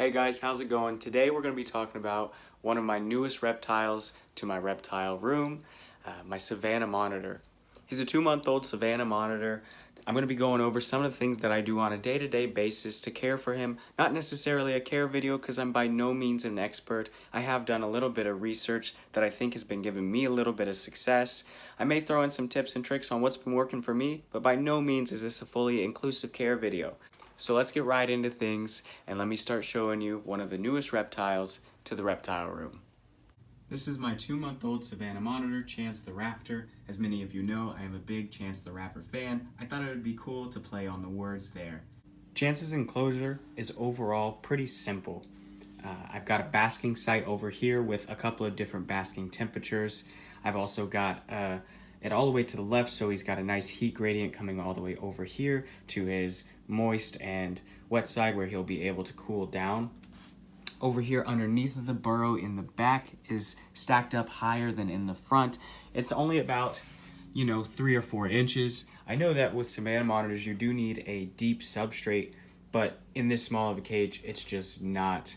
Hey guys, how's it going? Today we're going to be talking about one of my newest reptiles to my reptile room, my Savannah monitor. He's a 2-month-old Savannah monitor. I'm going to be going over some of the things that I do on a day-to-day basis to care for him. Not necessarily a care video because I'm by no means an expert. I have done a little bit of research that I think has been giving me a little bit of success. I may throw in some tips and tricks on what's been working for me, but by no means is this a fully inclusive care video. So let's get right into things and let me start showing you one of the newest reptiles to the reptile room. This is my 2-month-old Savannah monitor, Chance the Raptor. As many of you know, I am a big Chance the Raptor fan. I thought it would be cool to play on the words there. Chance's enclosure is overall pretty simple. I've got a basking site over here with a couple of different basking temperatures. I've also got it all the way to the left, so he's got a nice heat gradient coming all the way over here to his moist and wet side where he'll be able to cool down. Over here underneath of the burrow in the back is stacked up higher than in the front. It's only about 3 or 4 inches. I know that with Savannah monitors you do need a deep substrate, but in this small of a cage it's just not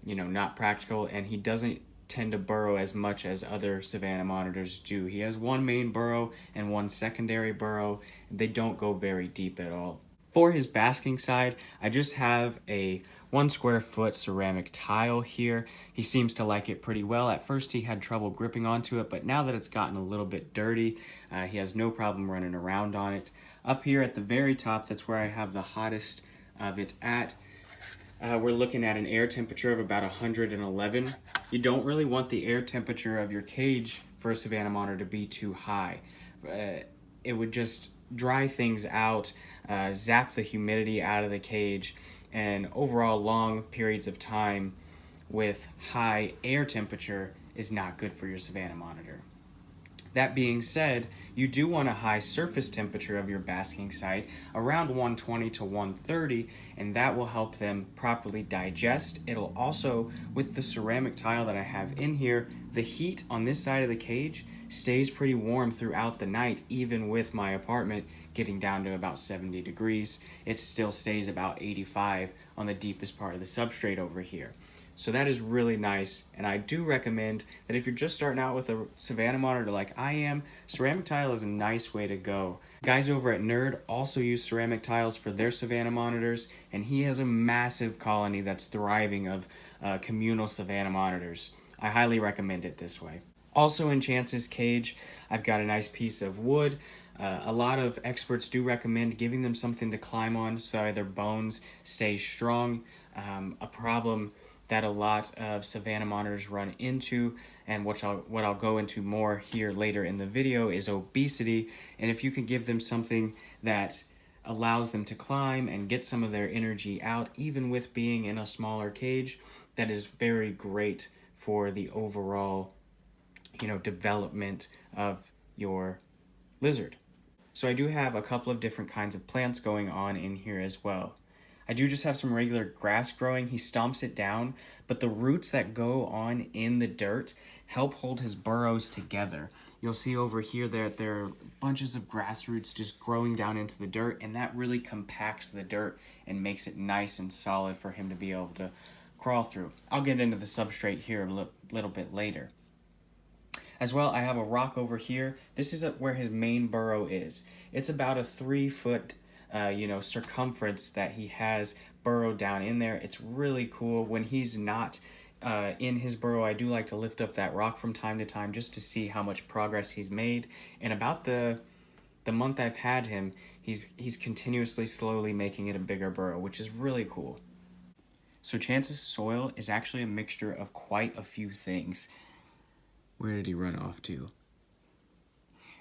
not practical, and he doesn't tend to burrow as much as other Savannah monitors do. He has one main burrow and one secondary burrow. They don't go very deep at all. For his basking side, I just have a 1 square foot ceramic tile here. He seems to like it pretty well. At first he had trouble gripping onto it, but now that it's gotten a little bit dirty, he has no problem running around on it. Up here at the very top, that's where I have the hottest of it at. We're looking at an air temperature of about 111. You don't really want the air temperature of your cage for a Savannah monitor to be too high. It would just dry things out, zap the humidity out of the cage, and overall long periods of time with high air temperature is not good for your Savannah monitor. That being said, you do want a high surface temperature of your basking site, around 120 to 130, and that will help them properly digest. It'll also, with the ceramic tile that I have in here, the heat on this side of the cage stays pretty warm throughout the night. Even with my apartment getting down to about 70 degrees, it still stays about 85 on the deepest part of the substrate over here. So that is really nice, and I do recommend that if you're just starting out with a Savannah monitor like I am, ceramic tile is a nice way to go. Guys over at Nerd also use ceramic tiles for their Savannah monitors, and he has a massive colony that's thriving of communal Savannah monitors. I highly recommend it this way. Also in Chance's cage, I've got a nice piece of wood. A lot of experts do recommend giving them something to climb on so their bones stay strong. A problem that a lot of Savannah monitors run into, and what I'll go into more here later in the video, is obesity. And if you can give them something that allows them to climb and get some of their energy out, even with being in a smaller cage, that is very great for the overall development of your lizard. So I do have a couple of different kinds of plants going on in here as well. I do just have some regular grass growing. He stomps it down, but the roots that go on in the dirt help hold his burrows together. You'll see over here that there are bunches of grass roots just growing down into the dirt, and that really compacts the dirt and makes it nice and solid for him to be able to crawl through. I'll get into the substrate here a little bit later. As well, I have a rock over here. This is where his main burrow is. It's about a 3-foot circumference that he has burrowed down in there. It's really cool. When he's not in his burrow, I do like to lift up that rock from time to time just to see how much progress he's made. And about the month I've had him, he's continuously slowly making it a bigger burrow, which is really cool. So Chance's soil is actually a mixture of quite a few things. Where did he run off to?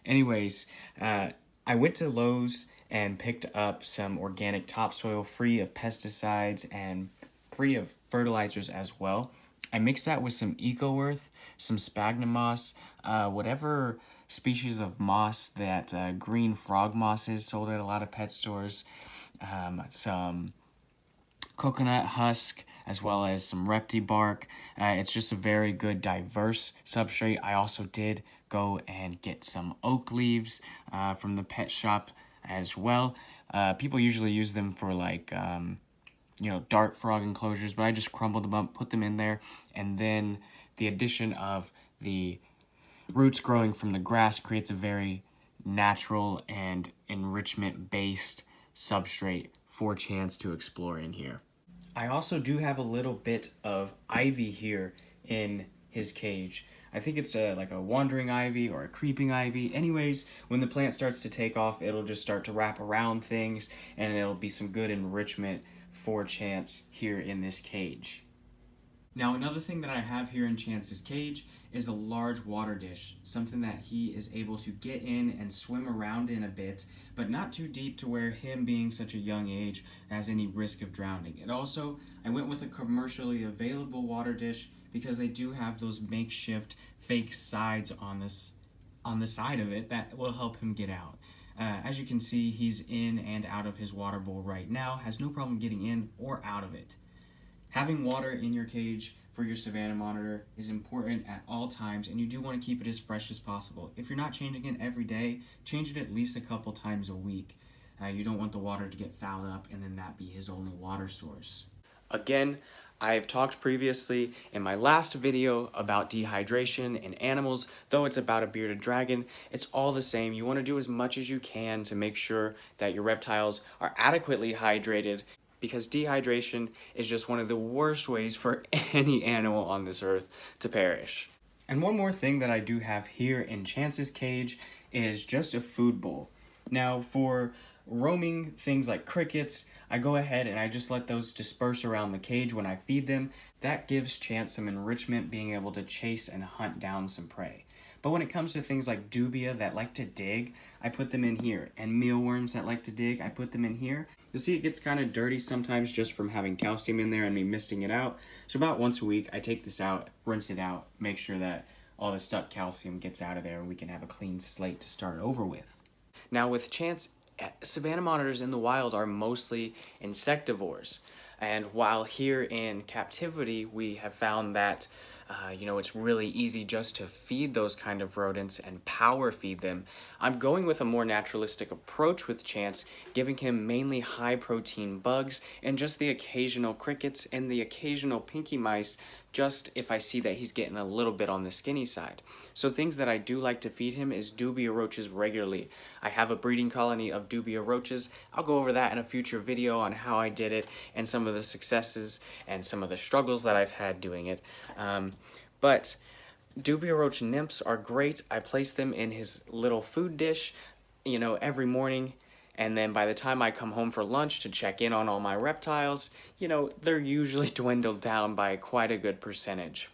Anyways, I went to Lowe's and picked up some organic topsoil free of pesticides and free of fertilizers as well. I mixed that with some Eco-Earth, some sphagnum moss, whatever species of moss that green frog moss is sold at a lot of pet stores, some coconut husk, as well as some repti bark. It's just a very good diverse substrate. I also did go and get some oak leaves from the pet shop as well. People usually use them for like dart frog enclosures, but I just crumbled them up, put them in there, and then the addition of the roots growing from the grass creates a very natural and enrichment-based substrate for Chance to explore in here. I also do have a little bit of ivy here in his cage. I think it's like a wandering ivy or a creeping ivy. Anyways, when the plant starts to take off, it'll just start to wrap around things, and it'll be some good enrichment for Chance here in this cage. Now, another thing that I have here in Chance's cage is a large water dish, something that he is able to get in and swim around in a bit, but not too deep to where him being such a young age has any risk of drowning. And also, I went with a commercially available water dish because they do have those makeshift fake sides on the side of it that will help him get out. As you can see, he's in and out of his water bowl right now, has no problem getting in or out of it. Having water in your cage for your Savannah monitor is important at all times, and you do want to keep it as fresh as possible. If you're not changing it every day, change it at least a couple times a week. You don't want the water to get fouled up and then that be his only water source. Again, I've talked previously in my last video about dehydration in animals. Though it's about a bearded dragon, it's all the same. You want to do as much as you can to make sure that your reptiles are adequately hydrated, because dehydration is just one of the worst ways for any animal on this earth to perish. And one more thing that I do have here in Chance's cage is just a food bowl. Now, for roaming things like crickets, I go ahead and I just let those disperse around the cage when I feed them. That gives Chance some enrichment, being able to chase and hunt down some prey. But when it comes to things like dubia that like to dig, I put them in here. And mealworms that like to dig, I put them in here. You'll see it gets kind of dirty sometimes just from having calcium in there and me misting it out. So about once a week, I take this out, rinse it out, make sure that all the stuck calcium gets out of there and we can have a clean slate to start over with. Now with Chance, Savannah monitors in the wild are mostly insectivores. And while here in captivity, we have found that it's really easy just to feed those kind of rodents and power feed them. I'm going with a more naturalistic approach with Chance, giving him mainly high protein bugs and just the occasional crickets and the occasional pinky mice, just if I see that he's getting a little bit on the skinny side. So things that I do like to feed him is dubia roaches regularly. I have a breeding colony of dubia roaches. I'll go over that in a future video on how I did it and some of the successes and some of the struggles that I've had doing it. But dubia roach nymphs are great. I place them in his little food dish, every morning. And then by the time I come home for lunch to check in on all my reptiles, they're usually dwindled down by quite a good percentage.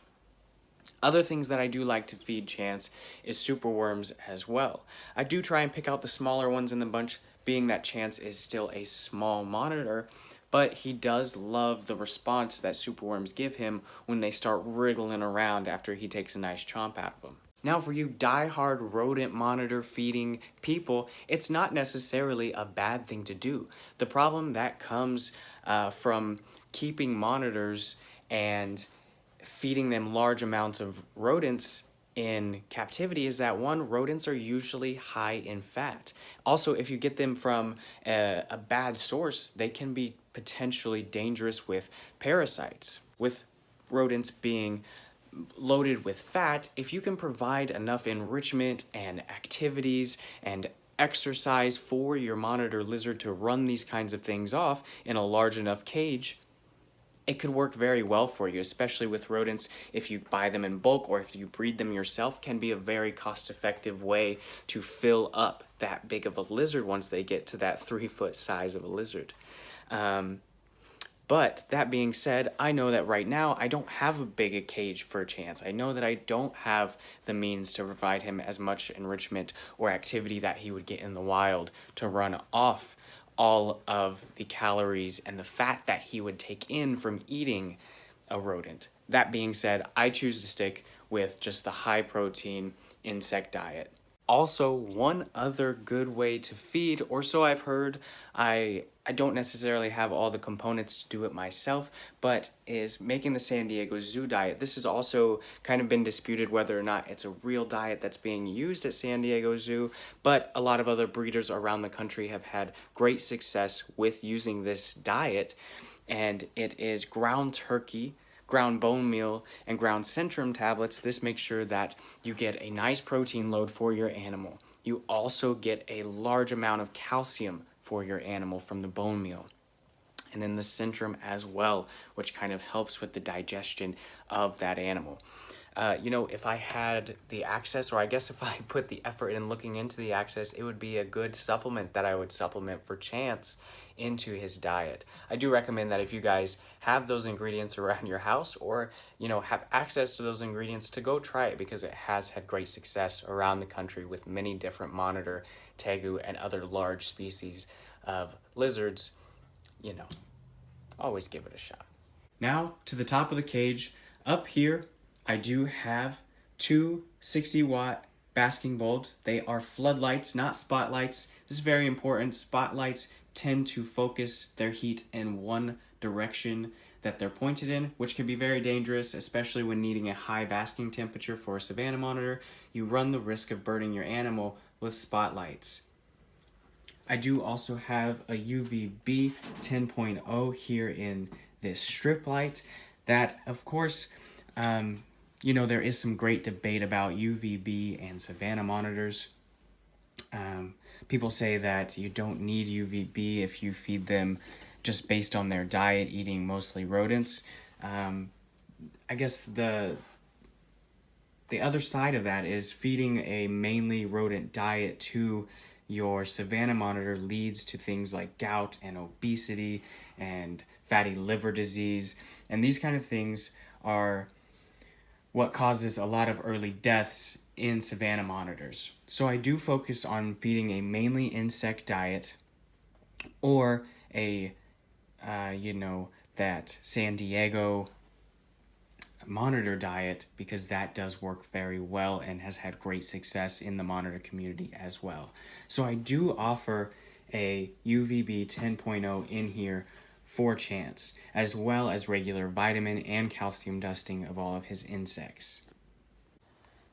Other things that I do like to feed Chance is superworms as well. I do try and pick out the smaller ones in the bunch, being that Chance is still a small monitor, but he does love the response that superworms give him when they start wriggling around after he takes a nice chomp out of them. Now for you die-hard rodent monitor feeding people, it's not necessarily a bad thing to do. The problem that comes from keeping monitors and feeding them large amounts of rodents in captivity is that, one, rodents are usually high in fat. Also, if you get them from a bad source, they can be potentially dangerous with parasites. With rodents being loaded with fat, if you can provide enough enrichment and activities and exercise for your monitor lizard to run these kinds of things off in a large enough cage, it could work very well for you, especially with rodents. If you buy them in bulk or if you breed them yourself, can be a very cost-effective way to fill up that big of a lizard once they get to that 3-foot size of a lizard. But that being said, I know that right now I don't have a big cage for Chance. I know that I don't have the means to provide him as much enrichment or activity that he would get in the wild to run off all of the calories and the fat that he would take in from eating a rodent. That being said, I choose to stick with just the high protein insect diet. Also, one other good way to feed, or so I've heard, I don't necessarily have all the components to do it myself, but is making the San Diego Zoo diet. This has also kind of been disputed whether or not it's a real diet that's being used at San Diego Zoo, but a lot of other breeders around the country have had great success with using this diet. and it is ground turkey, ground bone meal, and ground centrum tablets. This makes sure that you get a nice protein load for your animal. You also get a large amount of calcium for your animal from the bone meal. And then the centrum as well, which kind of helps with the digestion of that animal. If I had the access, or I guess if I put the effort in looking into the access, it would be a good supplement that I would supplement for Chance into his diet. I do recommend that if you guys have those ingredients around your house, or have access to those ingredients, to go try it, because it has had great success around the country with many different monitor, tegu, and other large species of lizards. Always give it a shot. Now to the top of the cage. Up here, I do have two 60-watt basking bulbs. They are floodlights, not spotlights. This is very important. Spotlights tend to focus their heat in one direction that they're pointed in, which can be very dangerous, especially when needing a high basking temperature for a Savannah monitor. You run the risk of burning your animal with spotlights. I do also have a UVB 10.0 here in this strip light that, of course, there is some great debate about UVB and Savannah monitors. People say that you don't need UVB if you feed them just based on their diet, eating mostly rodents. I guess the other side of that is feeding a mainly rodent diet to your Savannah monitor leads to things like gout and obesity and fatty liver disease. And these kind of things are what causes a lot of early deaths in Savannah monitors. So I do focus on feeding a mainly insect diet, or that San Diego monitor diet, because that does work very well and has had great success in the monitor community as well. So I do offer a UVB 10.0 in here for Chance, as well as regular vitamin and calcium dusting of all of his insects.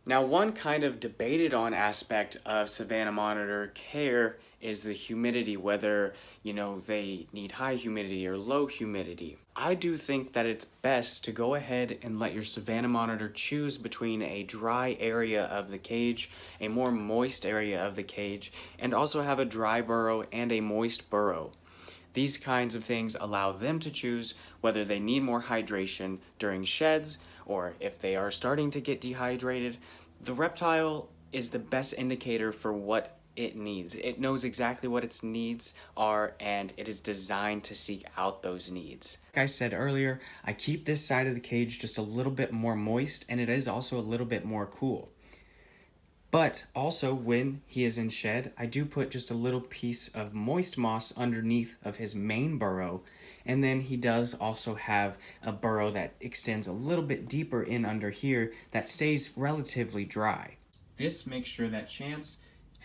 Now, one kind of debated on aspect of Savannah monitor care is the humidity, whether, they need high humidity or low humidity. I do think that it's best to go ahead and let your Savannah monitor choose between a dry area of the cage, a more moist area of the cage, and also have a dry burrow and a moist burrow. These kinds of things allow them to choose whether they need more hydration during sheds, or if they are starting to get dehydrated. The reptile is the best indicator for what it needs. It knows exactly what its needs are, and it is designed to seek out those needs. Like I said earlier, I keep this side of the cage just a little bit more moist, and it is also a little bit more cool. But also, when he is in shed, I do put just a little piece of moist moss underneath of his main burrow, and then he does also have a burrow that extends a little bit deeper in under here that stays relatively dry. This makes sure that Chance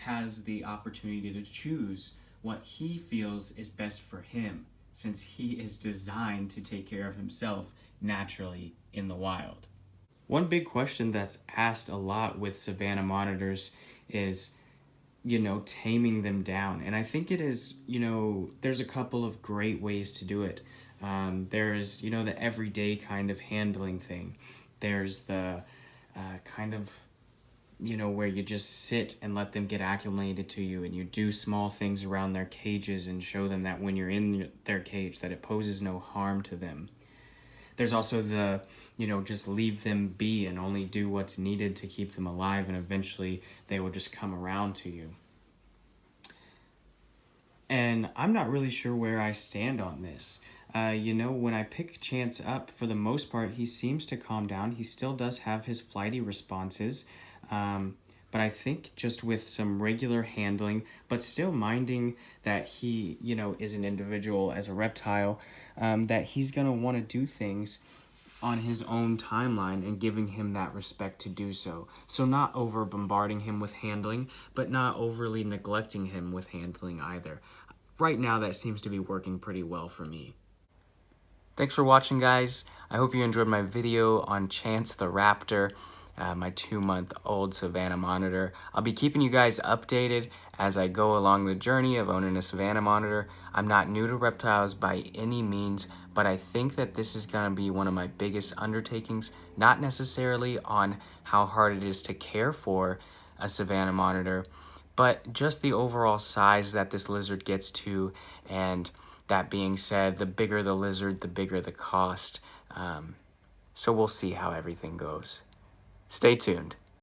has the opportunity to choose what he feels is best for him, since he is designed to take care of himself naturally in the wild. One big question that's asked a lot with Savannah monitors is, taming them down. And I think it is, there's a couple of great ways to do it. There's, the everyday kind of handling thing. There's the kind of, where you just sit and let them get acclimated to you, and you do small things around their cages and show them that when you're in their cage that it poses no harm to them. There's also the, just leave them be and only do what's needed to keep them alive, and eventually they will just come around to you. And I'm not really sure where I stand on this. When I pick Chance up, for the most part, he seems to calm down. He still does have his flighty responses, but I think just with some regular handling, but still minding that he, is an individual as a reptile, that he's going to want to do things on his own timeline and giving him that respect to do so. So not over bombarding him with handling, but not overly neglecting him with handling either. Right now, that seems to be working pretty well for me. Thanks for watching, guys. I hope you enjoyed my video on Chance the Raptor, my 2-month-old Savannah monitor. I'll be keeping you guys updated as I go along the journey of owning a Savannah monitor. I'm not new to reptiles by any means, but I think that this is going to be one of my biggest undertakings, not necessarily on how hard it is to care for a Savannah monitor, but just the overall size that this lizard gets to. And that being said, the bigger the lizard, the bigger the cost. So we'll see how everything goes. Stay tuned.